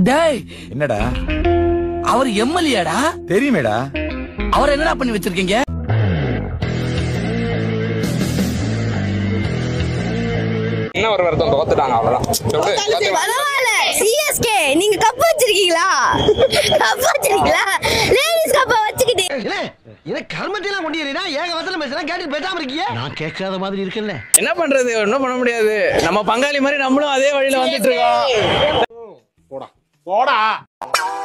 டேய் என்னடா அவர் எம்எல்ஏடா? தெரியுமேடா. அவர் என்னடா பண்ணி வச்சிருக்கீங்க? என்ன ஒரு வருத்தம் தோத்துட்டாங்க அவ்வளவுதான். பரவாயில்ல சிஎஸ்கே நீங்க கப் வச்சிருக்கீங்களா? கப் வச்சிருக்கீங்களா? லேடிஸ் கப் வச்சிக்கிட்டு என்ன கர்மத்தையெல்லாம் கொண்டியறீனா? ஏக வசனம் பேசுறா கேட்டு பேசாம இருக்கீங்க. நான் கேட்காத மாதிரி இருக்குல்ல. என்ன பண்றது? ஒன்றும் பண்ண முடியாது. நம்ம பங்காளி மாதிரி நம்மளும் அதே வழியில வந்துட்டு இருக்கோம். போடா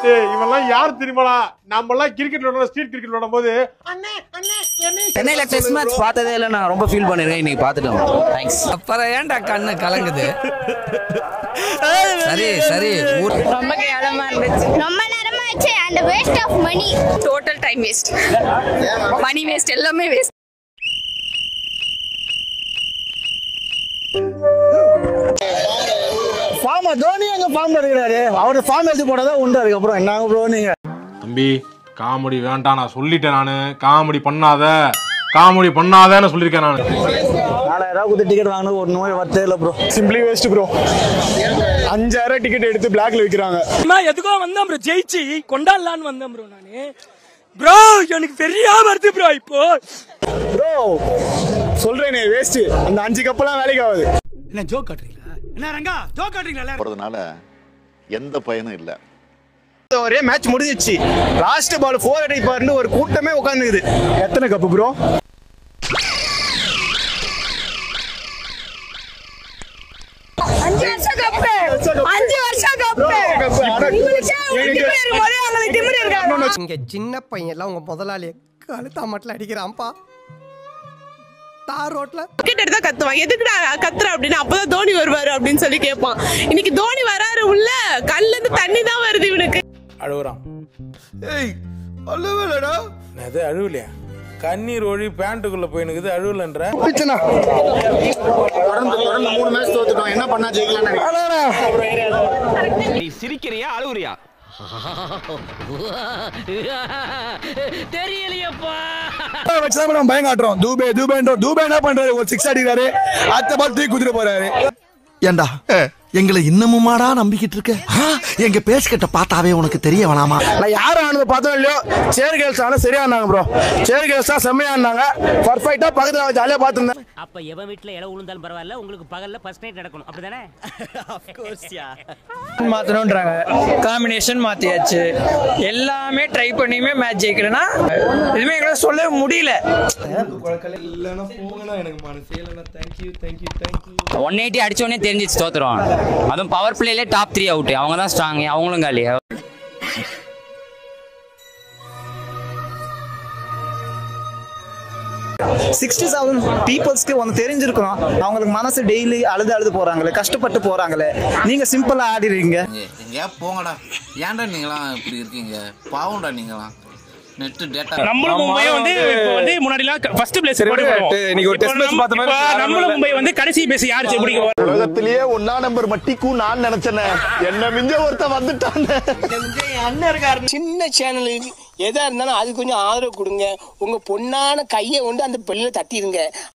டேய், இவெல்லாம் யார் தெரியுமாடா? நம்ம எல்லாம் கிரிக்கெட் விளையாடுற ஸ்ட்ரீட் கிரிக்கெட் விளையாடும் போது சென்னையில டெஸ்ட் மேட்ச் பார்த்ததே இல்ல. நான் ரொம்ப ஃபீல் பண்ணிருக்கேன். இன்னைக்கு பார்த்துட்டோம். தேங்க்ஸ். அப்புறம் ஏன்டா கண்ணு கலங்குது? சரி சரி. ரொம்ப கேவலமா இருந்துச்சு. ரொம்ப நேரமா ஆச்சு. and waste of money. total time waste. money waste எல்லாமே waste. ஃபார்ம் தோனி அங்க ஃபார்ம் எடுக்கிறாரு. அவரு ஃபார்ம் எடுத்து போனதான் உண்டு. அதுக்கப்புறம் என்னங்க ப்ரோ நீங்க? தம்பி காமெடி வேண்டாம், நான் சொல்லிட்டேன். நானு காமெடி பண்ணாதன்னு சொல்லியிருக்கேன். நான் 4000 கொடுத்து டிக்கெட் வாங்கினது ஒரு நோய் வரத்தே இல்லை bro. Simply waste bro. 5000 ticket எடுத்து பிளாக்ல விற்கிறாங்க. நான் எதுக்கோ வந்தேன் ப்ரோ, ஜெயிச்சு கொண்டாடலான்னு வந்தேன் ப்ரோ. நானு ப்ரோ எனக்கு பெரியா வருது ப்ரோ. இப்போ ப்ரோ சொல்றேனே வேஸ்ட். அந்த 5 கப்பெல்லாம் வேலைக்கு ஆகுது. என்ன ஜோக் காட்டுறீங்களா? என்ன ரங்கா ஜோக் காட்டுறீங்களா? போறதுனால எந்த பயனும் இல்ல. ஒரே மேட்ச் முடிஞ்சிச்சு. லாஸ்ட் பால் 4 அடிப்பாருன்னு ஒரு கூட்டமே உட்கார்ந்துக்குது. எத்தனை கப்பு ப்ரோ? 5 வருஷம் கப். 5 வருஷம் கப். இங்க சின்ன பையன் எல்லாம் உங்க முதலாளி கழுத்தா மட்டும் அடிக்கிறான்ப்பா. தார் ரோட்ல கிட்ட எடுத்தா கத்துவான். எதுக்குடா கத்துற அப்படின்னா அப்பதான் தோனி வருவாரு அப்படின்னு சொல்லி கேட்பான். இன்னைக்கு தோனி வராரு, உள்ள கல்ல இருந்து தண்ணி தான் வருது இவனுக்கு. அழுகுறான். ஏய் அழுவலடா. அது அழுவலையா? கண்ணீர் ஒழி பேண்ட்டுக்குள்ள போயினுக்குது, அழுவலன்ற. பிச்சனா தொடர்ந்து 3 மேட்ச் தோத்துட்டோம். என்ன பண்ணா ஜெயிக்கலாம்? நீ சிரிக்கிறியா அழுவுறியா? தெரியலையப்பா. பயம் காட்டுறோம். தூபே என்ன பண்றாரு? ஒரு 6 அடிக்கிறாரு. அடுத்த பால் தூக்கி குதிரை போறாரு. ஏண்டா எங்களை இன்னமுமாடா நம்பிக்கிட்டு இருக்க? எங்க பேசிக்கிட்ட பார்த்தாவே உனக்கு தெரிய வேணாமா? நான் யார் ஆனது பார்த்தோம் இல்லையோ, சேர் கேர்ள்ஸ் ஆனா சரியா இருந்தாங்க ப்ரோ. சேர் கேர்ள்ஸ் தான் செம்மையா இருந்தாங்க. பர்ஃபெக்ட்டா பக்கத்துல ஜாலியா பார்த்திருந்தேன். அப்ப எவன் வீட்ல இலை உளுந்தாலும் பரவாயில்ல, உங்களுக்கு பகல்ல ஃபர்ஸ்ட் நைட் நடக்கணும் அப்படிதானே? Of course yeah. மாத்தணும்ன்றாங்க. காம்பினேஷன் மாத்தியாச்சு. எல்லாமே ட்ரை பண்ணியுமே மேட்ச் ஜெயிக்கலனா எதுவுமே எங்களால சொல்லவே முடியல. இல்லனா போங்கடா, எனக்கு மனசே இல்லனா. थैंक यू 180 அடிச்சோனே தெரிஞ்சிச்சு தோத்துறோம். அதுவும் பவர் பிளேல டாப் 3 அவுட். அவங்க தான் ஸ்ட்ராங். அவங்களும் காலி. 60,000 பீப்புள்ஸ்க்கு ஒன்று தெரிஞ்சிருக்கணும். அவங்களுக்கு மனசு டெய்லி அழுது போறாங்களே, கஷ்டப்பட்டு போறாங்களே. நீங்க சிம்பிளா ஆடிடுறீங்க. எங்கயா போங்கடா. ஏன்டா நீங்களாம் இப்படி இருக்கீங்க? பாவம்டா நீங்களாம். நெட் டேட்டா நம்மளும் மும்பை வந்து இப்போ வந்து முன்னாடிலாம் ஃபர்ஸ்ட் பிளேஸ் போடுவோம். இன்னைக்கு ஒரு டெஸ்ட் மேட்ச் பார்த்த மாதிரி நம்மளும் மும்பை வந்து கடைசி பிளேஸ் யார் பிடிக்க போறா? உலகத்திலேயே 1ஆம் நம்பர் மட்டிக்கும் நான் நினைச்சேனே. என்ன மிஞ்ச ஒருத்த வந்துட்டானே. அண்ணன் இருக்காரு. சின்ன சேனலுக்கு எதா இருந்தாலும் அது கொஞ்சம் ஆதரவு கொடுங்க. உங்க பொண்ணான கையை கொண்டு அந்த பெல்லில தட்டிடுங்க.